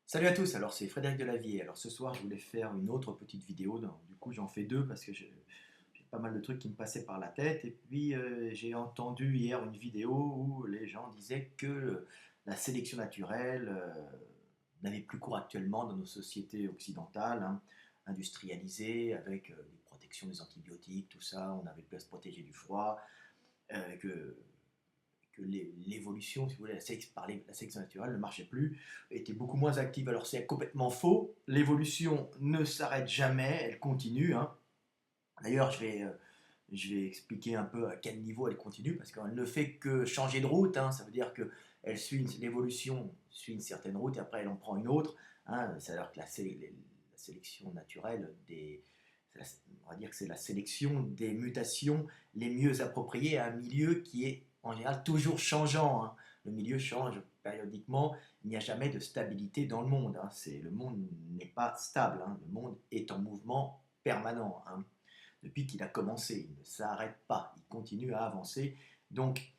Salut à tous, alors c'est Frédéric Delavier. Alors ce soir je voulais faire une autre petite vidéo, donc, du coup j'en fais deux parce que j'ai pas mal de trucs qui me passaient par la tête. Et puis j'ai entendu hier une vidéo où les gens disaient que la sélection naturelle n'avait plus cours actuellement dans nos sociétés occidentales, hein, industrialisées, avec des protections des antibiotiques, tout ça, on n'avait plus à se protéger du froid, que l'évolution, si vous voulez, la sélection naturelle ne marchait plus, était beaucoup moins active. Alors c'est complètement faux, l'évolution ne s'arrête jamais, elle continue, hein. D'ailleurs, je vais expliquer un peu à quel niveau elle continue, parce qu'elle ne fait que changer de route, hein. Ça veut dire que l'évolution suit une certaine route et après elle en prend une autre, hein. C'est-à-dire que la sélection naturelle on va dire que c'est la sélection des mutations les mieux appropriées à un milieu qui est en général toujours changeant, hein. Le milieu change périodiquement, il n'y a jamais de stabilité dans le monde, hein. Le monde n'est pas stable, hein. Le monde est en mouvement permanent, hein. Depuis qu'il a commencé, il ne s'arrête pas, il continue à avancer. Donc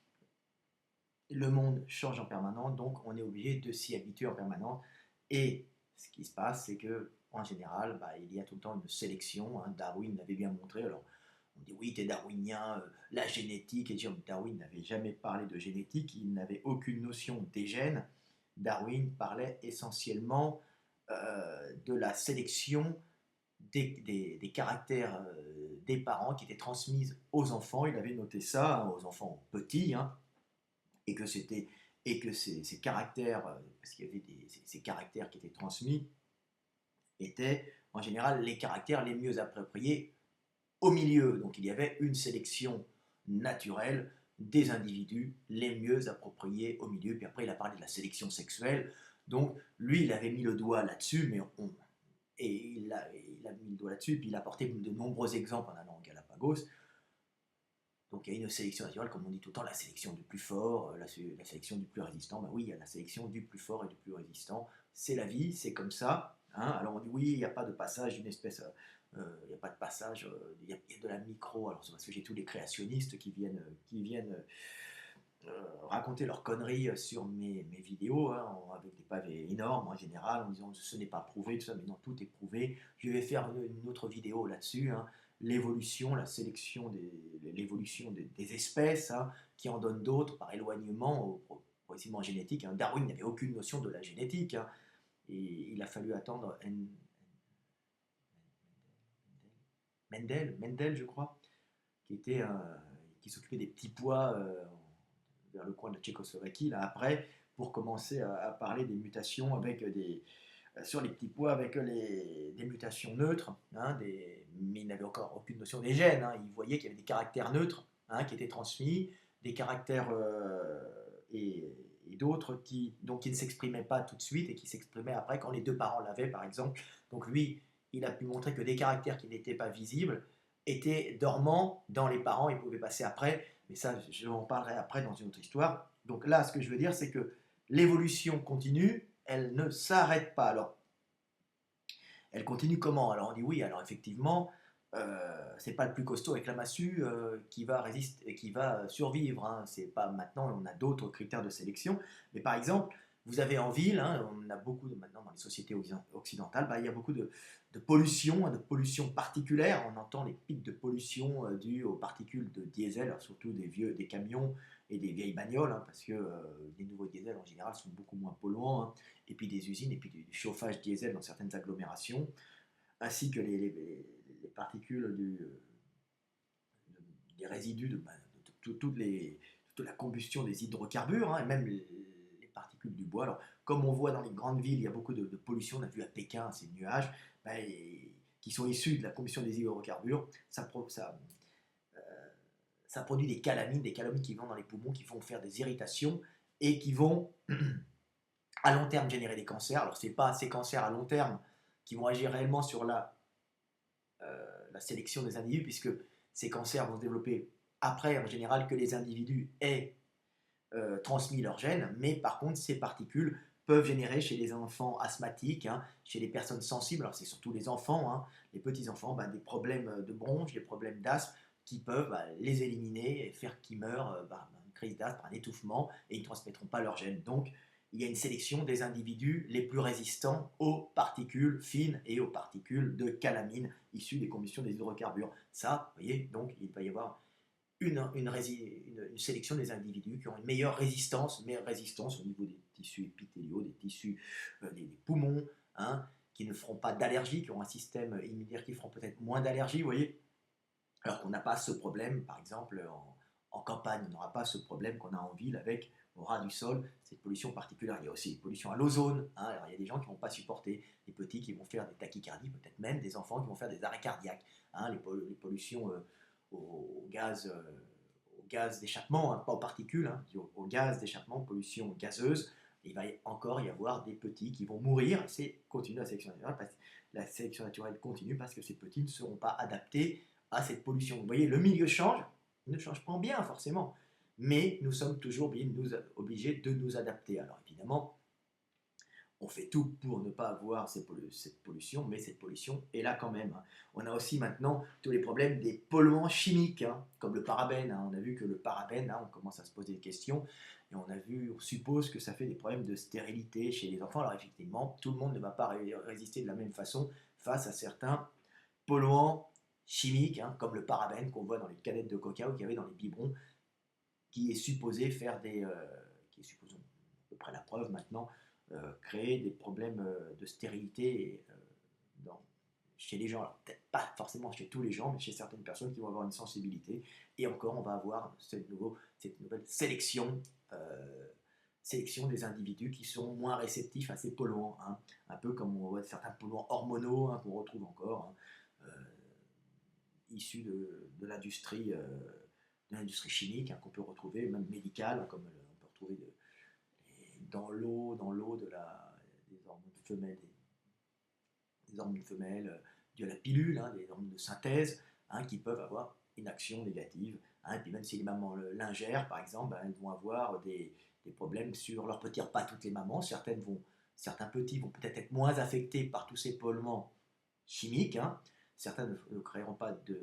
le monde change en permanence, donc on est obligé de s'y habituer en permanence. Et ce qui se passe, c'est que en général, il y a tout le temps une sélection, hein. Darwin l'avait bien montré. Alors on dit oui, t'es darwinien, la génétique. Et Darwin n'avait jamais parlé de génétique, il n'avait aucune notion des gènes. Darwin parlait essentiellement de la sélection des caractères des parents qui étaient transmises aux enfants. Il avait noté ça, hein, aux enfants petits, hein, et que c'était et que ces caractères, parce qu'il y avait ces caractères qui étaient transmis, étaient en général les caractères les mieux appropriés au milieu. Donc il y avait une sélection naturelle des individus les mieux appropriés au milieu. Puis après, il a parlé de la sélection sexuelle. Donc lui, il avait mis le doigt là-dessus, il a mis le doigt là-dessus, puis il a apporté de nombreux exemples en allant au Galapagos. Donc il y a une sélection naturelle, comme on dit tout le temps, la sélection du plus fort, la sélection du plus résistant. Ben oui, il y a la sélection du plus fort et du plus résistant. C'est la vie, c'est comme ça, hein. Alors on dit oui, il n'y a pas de passage d'une espèce, il n'y a pas de passage, il y a de la micro. Alors c'est parce que j'ai tous les créationnistes qui viennent raconter leurs conneries sur mes vidéos, hein, avec des pavés énormes en général, en disant ce n'est pas prouvé, tout ça, mais non, tout est prouvé. Je vais faire une autre vidéo là-dessus, hein, l'évolution, la sélection l'évolution des espèces, hein, qui en donne d'autres par éloignement, progressivement génétique, hein. Darwin n'avait aucune notion de la génétique, hein, et il a fallu attendre Mendel, je crois, qui était qui s'occupait des petits pois vers le coin de la Tchécoslovaquie, là, après, pour commencer à parler des mutations sur les petits pois avec des mutations neutres, hein, mais il n'avait encore aucune notion des gènes, hein. Il voyait qu'il y avait des caractères neutres, hein, qui étaient transmis, des caractères et, et d'autres donc, qui ne s'exprimaient pas tout de suite et qui s'exprimaient après quand les deux parents l'avaient, par exemple. Donc lui, il a pu montrer que des caractères qui n'étaient pas visibles étaient dormants dans les parents et pouvaient passer après, mais ça, je en parlerai après dans une autre histoire. Donc là, ce que je veux dire, c'est que l'évolution continue, elle ne s'arrête pas. Alors, elle continue comment? Alors on dit oui, alors effectivement, c'est pas le plus costaud avec la massue qui va résister, qui va survivre, hein. C'est pas maintenant, on a d'autres critères de sélection. Mais par exemple, vous avez en ville, hein, on a beaucoup maintenant dans les sociétés occidentales, il y a beaucoup de pollution, hein, de pollution particulière. On entend les pics de pollution dus aux particules de diesel, alors surtout des camions et des vieilles bagnoles, hein, parce que les nouveaux diesels en général sont beaucoup moins polluants, hein, et puis des usines, et puis du chauffage diesel dans certaines agglomérations, ainsi que les particules des résidus toute la combustion des hydrocarbures, hein, et même les particules du bois. Alors, comme on voit dans les grandes villes, il y a beaucoup de pollution. On a vu à Pékin ces nuages qui sont issus de la combustion des hydrocarbures. Euh, ça produit des calamines qui vont dans les poumons, qui vont faire des irritations et qui vont à long terme générer des cancers. Alors, ce n'est pas ces cancers à long terme qui vont agir réellement sur la sélection des individus, puisque ces cancers vont se développer après, en général, que les individus aient transmis leurs gènes, mais par contre, ces particules peuvent générer chez les enfants asthmatiques, hein, chez les personnes sensibles, alors c'est surtout les enfants, hein, les petits-enfants, des problèmes de bronches, des problèmes d'asthme, qui peuvent les éliminer et faire qu'ils meurent par une crise d'asthme, par un étouffement, et ils ne transmettront pas leurs gènes. Donc, il y a une sélection des individus les plus résistants aux particules fines et aux particules de calamine issues des combustions des hydrocarbures. Ça, vous voyez, donc il va y avoir une sélection des individus qui ont une meilleure résistance au niveau des tissus épithéliaux, des tissus des poumons, hein, qui ne feront pas d'allergie, qui auront un système immunitaire qui feront peut-être moins d'allergie, vous voyez, alors qu'on n'a pas ce problème, par exemple, en campagne, on n'aura pas ce problème qu'on a en ville avec, au ras du sol, cette pollution particulière. Il y a aussi des pollutions à l'ozone, hein. Alors, il y a des gens qui ne vont pas supporter, des petits qui vont faire des tachycardies, peut-être même des enfants qui vont faire des arrêts cardiaques, hein. Les pollutions au gaz d'échappement, hein, pas aux particules, hein, au gaz d'échappement, pollution gazeuse. Il va encore y avoir des petits qui vont mourir. C'est continue la sélection naturelle continue parce que ces petits ne seront pas adaptés à cette pollution. Vous voyez, le milieu change, il ne change pas en bien forcément, mais nous sommes toujours obligés de nous adapter. Alors évidemment, on fait tout pour ne pas avoir cette pollution, mais cette pollution est là quand même, hein. On a aussi maintenant tous les problèmes des polluants chimiques, hein, comme le parabène, hein. On a vu que le parabène, hein, on commence à se poser des questions, et on suppose que ça fait des problèmes de stérilité chez les enfants. Alors effectivement, tout le monde ne va pas résister de la même façon face à certains polluants chimiques, hein, comme le parabène qu'on voit dans les canettes de coca ou qu'il y avait dans les biberons, qui est supposé faire qui est supposé, à peu près la preuve maintenant, créer des problèmes de stérilité chez les gens. Alors peut-être pas forcément chez tous les gens, mais chez certaines personnes qui vont avoir une sensibilité. Et encore, on va avoir cette nouvelle sélection des individus qui sont moins réceptifs à ces polluants, hein. Un peu comme on voit certains polluants hormonaux, hein, qu'on retrouve encore, hein, issus de l'industrie chimique, hein, qu'on peut retrouver, même médicale, hein, comme on peut retrouver dans l'eau des hormones femelles, de la pilule, hein, des hormones de synthèse, hein, qui peuvent avoir une action négative, hein. Et puis même si les mamans l'ingèrent, par exemple, ben, elles vont avoir des problèmes sur leur petit repas. Toutes les mamans, certains petits vont peut-être être moins affectés par tous ces polluants chimiques, hein. Certains ne créeront pas de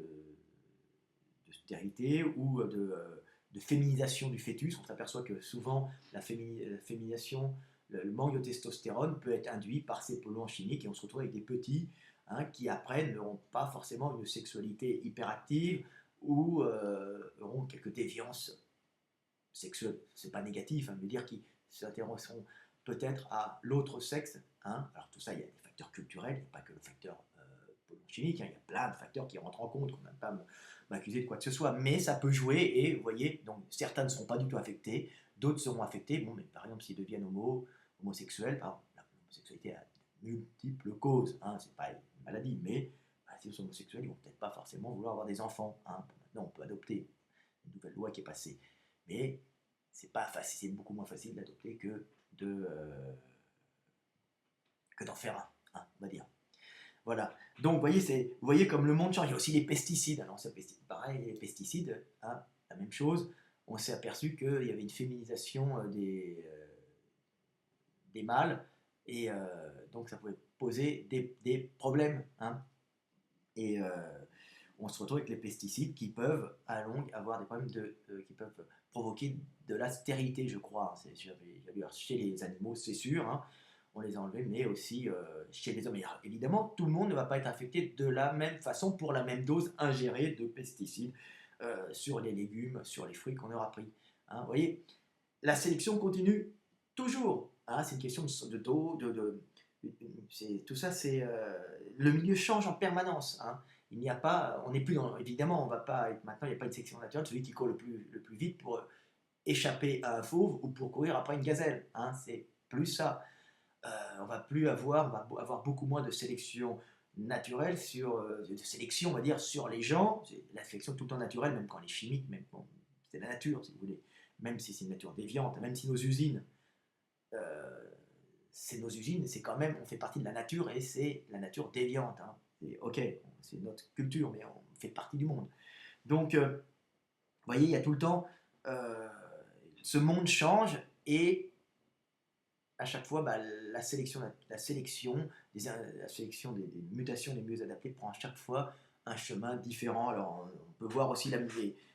stérilité ou de féminisation du fœtus. On s'aperçoit que souvent la féminisation, le manque de testostérone peut être induit par ces polluants chimiques, et on se retrouve avec des petits, hein, qui après n'auront pas forcément une sexualité hyperactive ou auront quelques déviances sexuelles. C'est pas négatif, hein, mais dire qu'ils s'intéresseront peut-être à l'autre sexe, hein. Alors tout ça, il y a des facteurs culturels, il n'y a pas que le facteur polluant chimique, hein. Il y a plein de facteurs qui rentrent en compte, qu'on n'a pas m'accuser de quoi que ce soit, mais ça peut jouer, et vous voyez, donc certains ne seront pas du tout affectés, d'autres seront affectés. Bon, mais par exemple, s'ils deviennent homosexuels, l'homosexualité a de multiples causes, hein, c'est pas une maladie, mais s'ils sont homosexuels, ils vont peut-être pas forcément vouloir avoir des enfants, hein. Maintenant, on peut adopter, une nouvelle loi qui est passée, mais c'est pas facile, c'est beaucoup moins facile d'adopter que d'en faire un, hein, on va dire. Voilà. Donc, vous voyez comme le monde change. Il y a aussi les pesticides. Alors, pareil, les pesticides, hein, la même chose. On s'est aperçu qu'il y avait une féminisation des mâles, et donc ça pouvait poser des problèmes, hein. Et on se retrouve avec les pesticides qui peuvent, à longue, avoir des problèmes qui peuvent provoquer de la stérilité, je crois. Chez les animaux, c'est sûr, hein, on les a enlevés, mais aussi chez les hommes. Et évidemment, tout le monde ne va pas être affecté de la même façon pour la même dose ingérée de pesticides sur les légumes, sur les fruits qu'on aura pris, hein. Vous voyez, la sélection continue toujours, hein. C'est une question de taux, tout ça, le milieu change en permanence, hein. Il n'y a pas, on n'est plus dans, évidemment, on va pas être, maintenant, il n'y a pas une sélection naturelle, celui qui court le plus vite pour échapper à un fauve ou pour courir après une gazelle, hein. C'est plus ça. On va avoir beaucoup moins de sélection naturelle de sélection, on va dire, sur les gens. C'est la sélection tout le temps naturelle, même quand elle est chimique, même bon, c'est la nature, si vous voulez. Même si c'est une nature déviante, même si nos usines, c'est quand même, on fait partie de la nature, et c'est la nature déviante, hein. Ok, c'est notre culture, mais on fait partie du monde. Donc, vous voyez, il y a tout le temps, ce monde change, et à chaque fois, la sélection des mutations les mieux adaptées prend à chaque fois un chemin différent. Alors, on peut voir aussi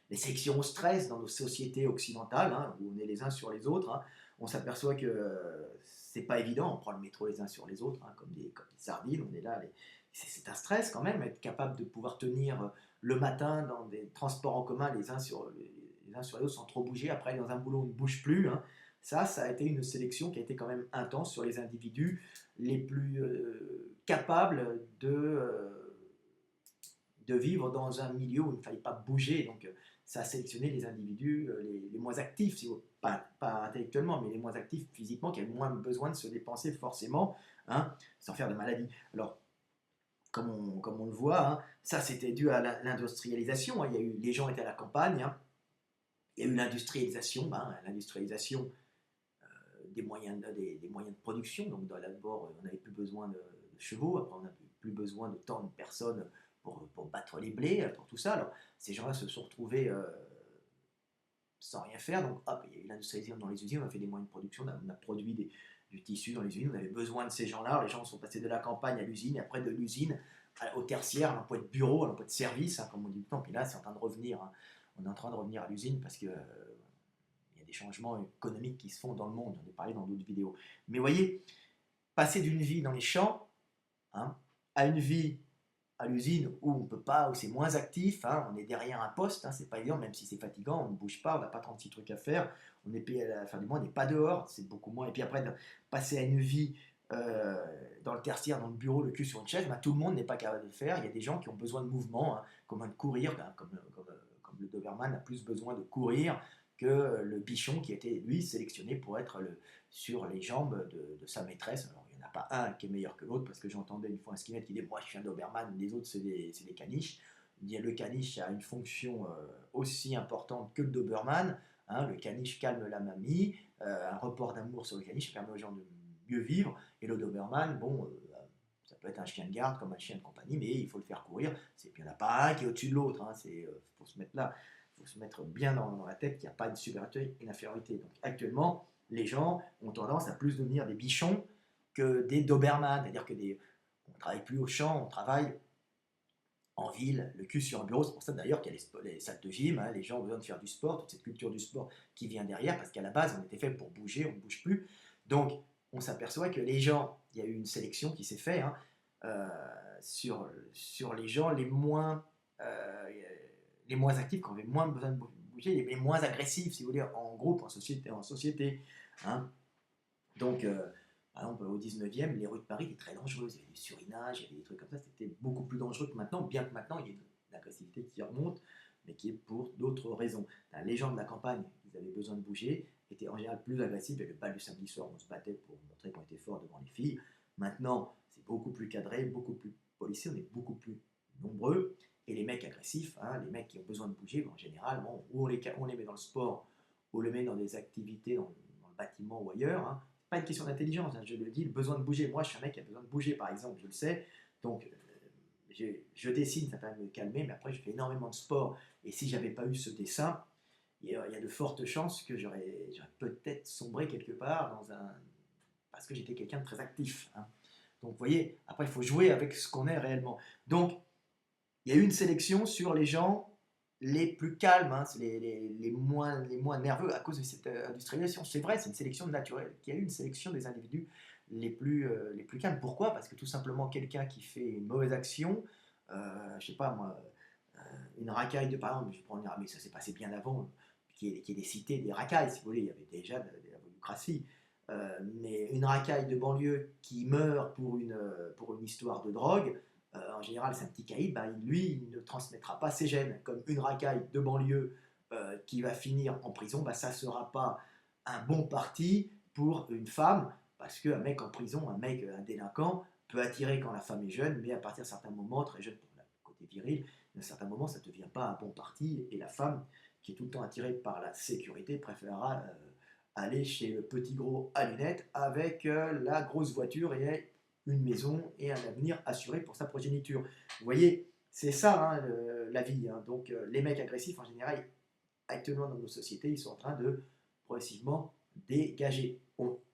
les sélections au stress dans nos sociétés occidentales, hein, où on est les uns sur les autres, hein. On s'aperçoit que c'est pas évident, on prend le métro les uns sur les autres, hein, comme des sardines, on est là, c'est un stress quand même, être capable de pouvoir tenir le matin dans des transports en commun les uns sur les autres sans trop bouger, après dans un boulot on ne bouge plus, hein. Ça a été une sélection qui a été quand même intense sur les individus les plus capables de vivre dans un milieu où il ne fallait pas bouger. Donc, ça a sélectionné les individus les moins actifs, si vous, pas intellectuellement, mais les moins actifs physiquement, qui avaient moins besoin de se dépenser forcément, hein, sans faire de maladie. Alors, comme on le voit, hein, ça c'était dû à l'industrialisation. Hein. Les gens étaient à la campagne, hein. Il y a eu l'industrialisation, hein, l'industrialisation des moyens de production. Donc d'abord, on n'avait plus besoin de chevaux, après on n'avait plus besoin de tant de personnes pour battre les blés, pour tout ça. Alors ces gens-là se sont retrouvés sans rien faire, donc hop, il y a eu l'industrialisation dans les usines, on a fait des moyens de production, on a produit du tissu dans les usines, on avait besoin de ces gens-là. Les gens sont passés de la campagne à l'usine, et après de l'usine au tertiaire, à l'emploi de bureau, à l'emploi de service, hein, comme on dit tout le temps. Puis là, c'est en train de revenir, hein. On est en train de revenir à l'usine parce que il y a des changements économiques qui se font dans le monde, j'en ai parlé dans d'autres vidéos. Mais vous voyez, passer d'une vie dans les champs, hein, à une vie à l'usine où on peut pas, où c'est moins actif, hein, on est derrière un poste, hein, c'est pas évident, même si c'est fatigant, on ne bouge pas, on n'a pas 36 trucs à faire, on est payé à la fin du mois, on n'est pas dehors, c'est beaucoup moins. Et puis après, passer à une vie dans le tertiaire, dans le bureau, le cul sur une chaise, ben, tout le monde n'est pas capable de le faire. Il y a des gens qui ont besoin de mouvement, hein, comme de courir, ben, comme le Doberman a plus besoin de courir que le bichon qui a été, lui, sélectionné pour être sur les jambes de sa maîtresse. Alors, il n'y en a pas un qui est meilleur que l'autre, parce que j'entendais une fois un skinhead qui disait moi je suis un Doberman, les autres c'est des caniches. Le caniche a une fonction aussi importante que le Doberman, hein. Le caniche calme la mamie, un report d'amour sur le caniche permet aux gens de mieux vivre, et le Doberman, bon, ça peut être un chien de garde comme un chien de compagnie, mais il faut le faire courir. Puis il n'y en a pas un qui est au-dessus de l'autre, hein. Faut se mettre là, il faut se mettre bien dans la tête qu'il n'y a pas de supériorité et d'infériorité. Donc actuellement, les gens ont tendance à plus devenir des bichons que des Doberman, c'est-à-dire on ne travaille plus au champ, on travaille en ville, le cul sur un bureau. C'est pour ça d'ailleurs qu'il y a les salles de gym, hein. Les gens ont besoin de faire du sport, toute cette culture du sport qui vient derrière, parce qu'à la base, on était fait pour bouger, on ne bouge plus. Donc, on s'aperçoit que les gens, il y a eu une sélection qui s'est faite, hein, sur les gens les moins actifs, qui avaient moins besoin de bouger, les moins agressifs, si vous voulez, en groupe, en société, hein. Donc, par exemple, au 19e, les rues de Paris étaient très dangereuses. Il y avait du surinage, il y avait des trucs comme ça. C'était beaucoup plus dangereux que maintenant, bien que maintenant, il y ait une agressivité qui remonte, mais qui est pour d'autres raisons. Les gens de la campagne, ils avaient besoin de bouger, étaient en général plus agressifs. Et le bal du samedi soir, on se battait pour montrer qu'on était fort devant les filles. Maintenant, c'est beaucoup plus cadré, beaucoup plus policé, on est beaucoup plus nombreux. Et les mecs agressifs, hein, les mecs qui ont besoin de bouger, en général, bon, ou on les met dans le sport, ou on les met dans des activités dans le bâtiment ou ailleurs, hein. Pas une question d'intelligence, hein, je le dis, le besoin de bouger. Moi, je suis un mec qui a besoin de bouger, par exemple, je le sais. Donc, je dessine, ça permet de me calmer, mais après, je fais énormément de sport. Et si j'avais pas eu ce dessin, il y a de fortes chances que j'aurais peut-être sombré quelque part parce que j'étais quelqu'un de très actif, hein. Donc, vous voyez, après, il faut jouer avec ce qu'on est réellement. Donc, il y a eu une sélection sur les gens les plus calmes, hein, c'est les moins nerveux à cause de cette industrialisation. C'est vrai, c'est une sélection naturelle. Il y a eu une sélection des individus les plus calmes. Pourquoi? Parce que tout simplement, quelqu'un qui fait une mauvaise action, je sais pas moi, une racaille de, par exemple, je prends, mais ça s'est passé bien avant, qu'il y ait des cités, des racailles, si vous voulez, il y avait déjà de la démocratie. Mais une racaille de banlieue qui meurt pour une histoire de drogue, en général c'est un petit caïd, ben, lui il ne transmettra pas ses gènes. Comme une racaille de banlieue qui va finir en prison, ben, ça ne sera pas un bon parti pour une femme, parce qu'un mec en prison, un délinquant, peut attirer quand la femme est jeune, mais à partir d'un certain moment, très jeune pour le côté viril, à un certain moment ça ne devient pas un bon parti, et la femme qui est tout le temps attirée par la sécurité préférera aller chez le petit gros à lunettes avec la grosse voiture et une maison et un avenir assuré pour sa progéniture. Vous voyez, c'est ça, hein, la vie, hein. Donc les mecs agressifs en général, actuellement dans nos sociétés, ils sont en train de progressivement dégager.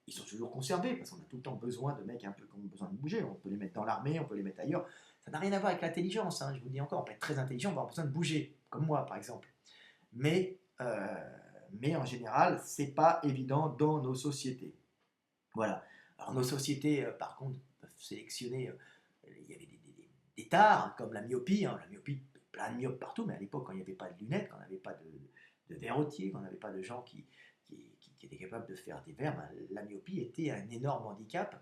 Ils sont toujours conservés parce qu'on a tout le temps besoin de mecs un peu qui ont besoin de bouger. On peut les mettre dans l'armée, on peut les mettre ailleurs. Ça n'a rien à voir avec l'intelligence, hein. Je vous dis encore, on peut être très intelligent, on va avoir besoin de bouger, comme moi par exemple. Mais mais en général, c'est pas évident dans nos sociétés. Voilà. Alors nos sociétés, par contre, peuvent sélectionner, il y avait des tares, hein, comme la myopie, hein. La myopie, plein de myopes partout, mais à l'époque, quand il n'y avait pas de lunettes, quand on n'avait pas de verrotiers, quand on n'avait pas de gens qui étaient capables de faire des verres, ben, la myopie était un énorme handicap,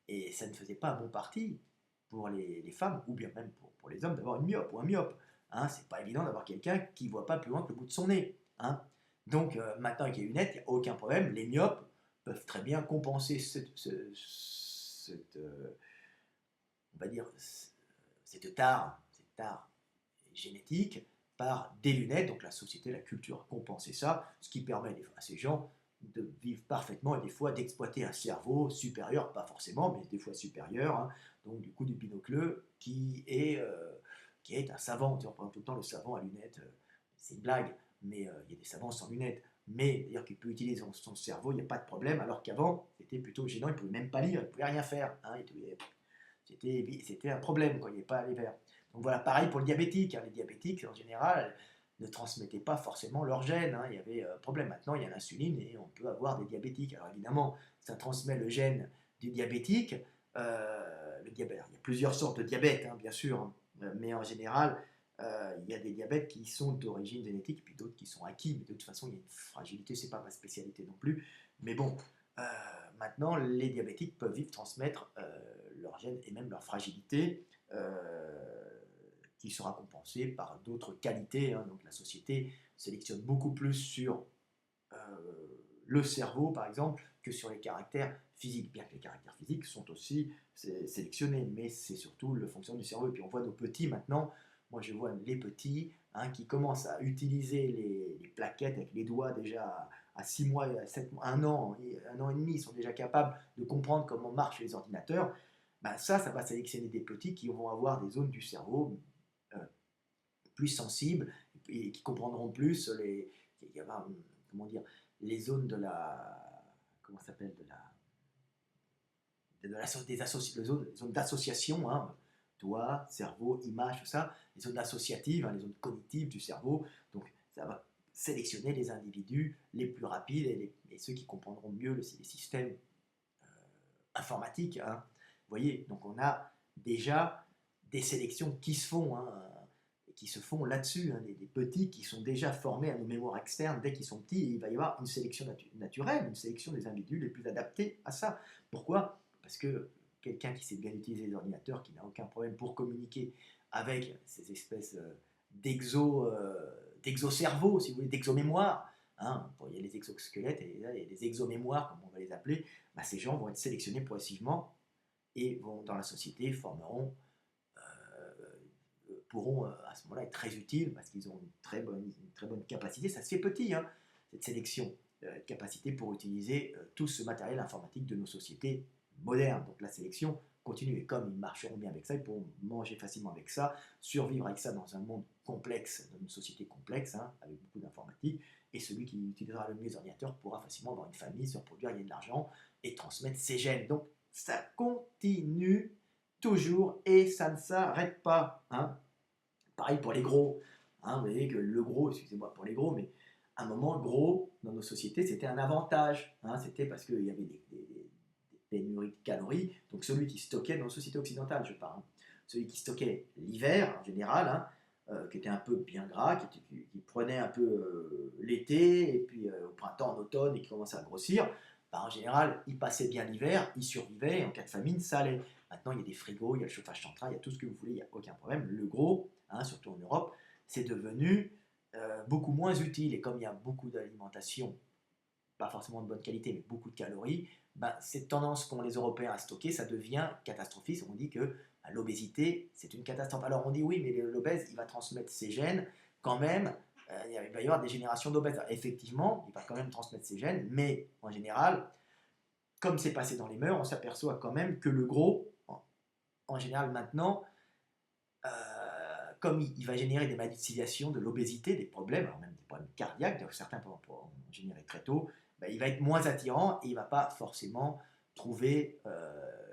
et ça ne faisait pas un bon parti pour les femmes, ou bien même pour les hommes, d'avoir une myope ou un myope. Hein, c'est pas évident d'avoir quelqu'un qui ne voit pas plus loin que le bout de son nez. Hein. Donc maintenant avec les lunettes, il n'y a aucun problème. Les myopes peuvent très bien compenser on va dire, cette tare génétique par des lunettes. Donc la société, la culture a compensé ça, ce qui permet à ces gens de vivre parfaitement et des fois d'exploiter un cerveau supérieur, pas forcément, mais des fois supérieur. Hein. Donc du coup du binocle qui est un savant. On prend tout le temps le savant à lunettes, c'est une blague, mais il y a des savants sans lunettes. Mais d'ailleurs qu'il peut utiliser son cerveau, il n'y a pas de problème, alors qu'avant, c'était plutôt gênant, il ne pouvait même pas lire, il ne pouvait rien faire. Hein, c'était un problème quand il n'y avait pas les verres. Donc voilà, pareil pour le diabétique. Hein. Les diabétiques, en général, ne transmettaient pas forcément leurs gènes. Hein. Il y avait problème. Maintenant, il y a l'insuline et on peut avoir des diabétiques. Alors évidemment, ça transmet le gène du diabétique. Le diabète, il y a plusieurs sortes de diabète, hein, bien sûr, hein. Mais en général, il y a des diabètes qui sont d'origine génétique, puis d'autres qui sont acquis. Mais de toute façon, il y a une fragilité, c'est pas ma spécialité non plus. Mais bon, euh, maintenant, les diabétiques peuvent vite transmettre leur gène et même leur fragilité, qui sera compensée par d'autres qualités. Hein. Donc la société sélectionne beaucoup plus sur euh, le cerveau, par exemple, que sur les caractères physiques, bien que les caractères physiques sont aussi sélectionnés, mais c'est surtout le fonctionnement du cerveau. Et puis on voit nos petits maintenant, moi je vois les petits hein, qui commencent à utiliser les plaquettes avec les doigts déjà à 6 mois, à 7 mois, 1 an et demi, ils sont déjà capables de comprendre comment marchent les ordinateurs. Ben ça va sélectionner des petits qui vont avoir des zones du cerveau euh, plus sensibles et qui comprendront plus comment dire, les zones de la, comment ça s'appelle, les zones d'association, hein, doigts, cerveau, image, tout ça, les zones associatives, hein, les zones cognitives du cerveau. Donc ça va sélectionner les individus les plus rapides et ceux qui comprendront mieux les systèmes informatiques. Hein. Vous voyez, donc on a déjà des sélections qui se font, hein, qui se font là-dessus, hein, des petits qui sont déjà formés à nos mémoires externes dès qu'ils sont petits, et il va y avoir une sélection naturelle, une sélection des individus les plus adaptés à ça. Pourquoi? Parce que quelqu'un qui sait bien utiliser les ordinateurs, qui n'a aucun problème pour communiquer avec ces espèces d'exocerveaux, si vous voulez, d'exomémoires, hein, il y a les exosquelettes et là, il y a les exomémoires, comme on va les appeler, bah, ces gens vont être sélectionnés progressivement et vont dans la société, pourront à ce moment-là être très utiles parce qu'ils ont une très bonne capacité. Ça se fait petit, hein, cette sélection, capacité pour utiliser tout ce matériel informatique de nos sociétés modernes. Donc la sélection continue et comme ils marcheront bien avec ça, ils pourront manger facilement avec ça, survivre avec ça dans un monde complexe, dans une société complexe, hein, avec beaucoup d'informatique. Et celui qui utilisera le mieux les ordinateurs pourra facilement avoir une famille, se reproduire, gagner de l'argent et transmettre ses gènes. Donc ça continue toujours et ça ne s'arrête pas. Hein. Pareil pour les gros. Hein, vous voyez que le gros, excusez-moi pour les gros, mais à un moment, gros, dans nos sociétés, c'était un avantage. Hein, c'était parce qu'il y avait des pénuries de calories. Donc celui qui stockait, dans nos sociétés occidentales, je parle, hein, celui qui stockait l'hiver, en général, hein, qui était un peu bien gras, qui prenait un peu l'été, et puis au printemps, en automne, et qui commençait à grossir, bah, en général, il passait bien l'hiver, il survivait, et en cas de famine, ça allait. Maintenant, il y a des frigos, il y a le chauffage central, il y a tout ce que vous voulez, il n'y a aucun problème. Le gros, hein, surtout en Europe, c'est devenu beaucoup moins utile. Et comme il y a beaucoup d'alimentation, pas forcément de bonne qualité, mais beaucoup de calories, ben, cette tendance qu'ont les Européens à stocker, ça devient catastrophique. On dit que ben, l'obésité, c'est une catastrophe. Alors on dit oui, mais l'obèse, il va transmettre ses gènes quand même. Il va y avoir des générations d'obèses. Effectivement, il va quand même transmettre ses gènes, mais en général, comme c'est passé dans les mœurs, on s'aperçoit quand même que le gros, en général maintenant, comme il va générer des maladies de ciliation, de l'obésité, des problèmes, alors même des problèmes cardiaques, donc certains peuvent en générer très tôt, ben, il va être moins attirant et il ne va pas forcément trouver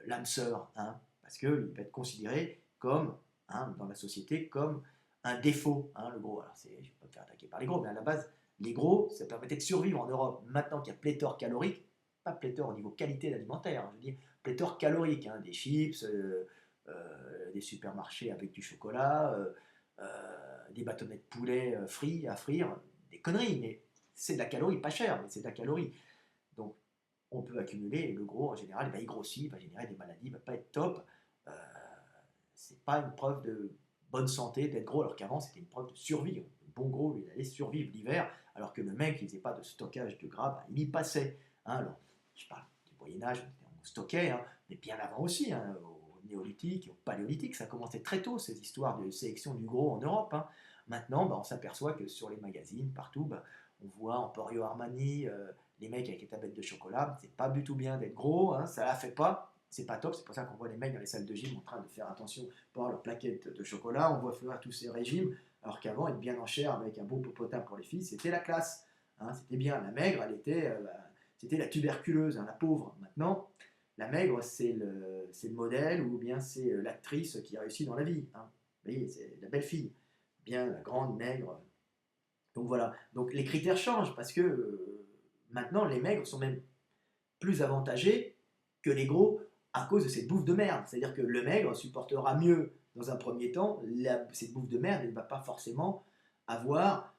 l'âme sœur, hein, parce qu'il va être considéré comme, hein, dans la société, comme un défaut, hein, le gros. Alors je ne vais pas me faire attaquer par les gros, mais à la base, Les gros, ça permettait de survivre en Europe. Maintenant qu'il y a pléthore calorique, pas pléthore au niveau qualité alimentaire, je veux dire pléthore calorique, hein, des chips, des supermarchés avec du chocolat, des bâtonnets de poulet frits à frire, des conneries, mais c'est de la calorie, pas cher, mais c'est de la calorie. Donc on peut accumuler, et le gros en général, il grossit, il va générer des maladies, il ne va pas être top. Euh, c'est pas une preuve de bonne santé d'être gros, alors qu'avant c'était une preuve de survie. Le bon gros, il allait survivre l'hiver, alors que le mec qui faisait pas de stockage de gras, il y passait. Hein, alors, je parle du Moyen-Âge, on stockait, hein, mais bien avant aussi, hein, au néolithique, au paléolithique, ça commençait très tôt, ces histoires de sélection du gros en Europe. Hein. Maintenant, on s'aperçoit que sur les magazines, partout, on voit Emporio Armani, les mecs avec les tablettes de chocolat, c'est pas du tout bien d'être gros, hein, ça la fait pas, c'est pas top, c'est pour ça qu'on voit les mecs dans les salles de gym en train de faire attention pour leur plaquette de chocolat, on voit faire tous ces régimes, alors qu'avant, être bien en chair avec un beau popotin pour les filles, c'était la classe, hein, c'était bien, la maigre, elle était, c'était la tuberculeuse, hein, la pauvre. Maintenant, la maigre, c'est le modèle ou bien c'est l'actrice qui réussit dans la vie, hein. Vous voyez, c'est la belle fille, bien la grande maigre. Donc voilà, donc les critères changent parce que maintenant les maigres sont même plus avantagés que les gros à cause de cette bouffe de merde. C'est-à-dire que le maigre supportera mieux dans un premier temps cette bouffe de merde et ne va pas forcément avoir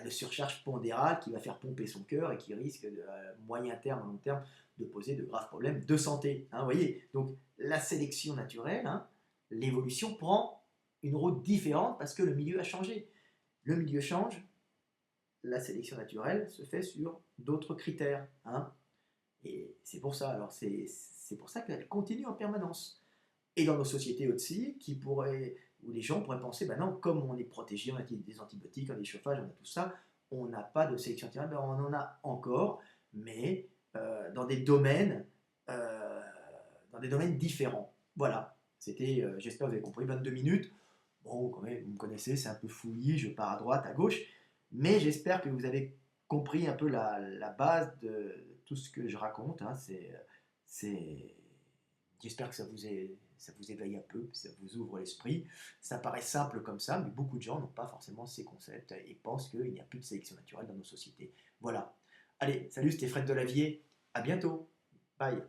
de surcharge pondérale qui va faire pomper son cœur et qui risque de moyen terme, long terme, de poser de graves problèmes de santé. Hein, vous voyez, donc la sélection naturelle, hein, l'évolution prend une route différente parce que le milieu a changé. Le milieu change, la sélection naturelle se fait sur d'autres critères. Hein. Et c'est pour ça, alors c'est pour ça qu'elle continue en permanence. Et dans nos sociétés aussi, où les gens pourraient penser, ben non, comme on est protégé, on a des antibiotiques, on a des chauffages, on a tout ça, on n'a pas de sélection naturelle, ben on en a encore, mais euh, dans des domaines différents. Voilà, c'était, j'espère que vous avez compris, 22 minutes. Bon, quand même, vous me connaissez, c'est un peu fouillis, je pars à droite, à gauche, mais j'espère que vous avez compris un peu la base de tout ce que je raconte. Hein. C'est, j'espère que ça vous éveille un peu, ça vous ouvre l'esprit. Ça paraît simple comme ça, mais beaucoup de gens n'ont pas forcément ces concepts et pensent qu'il n'y a plus de sélection naturelle dans nos sociétés. Voilà. Allez, salut, c'était Fred Delavier. À bientôt. Bye.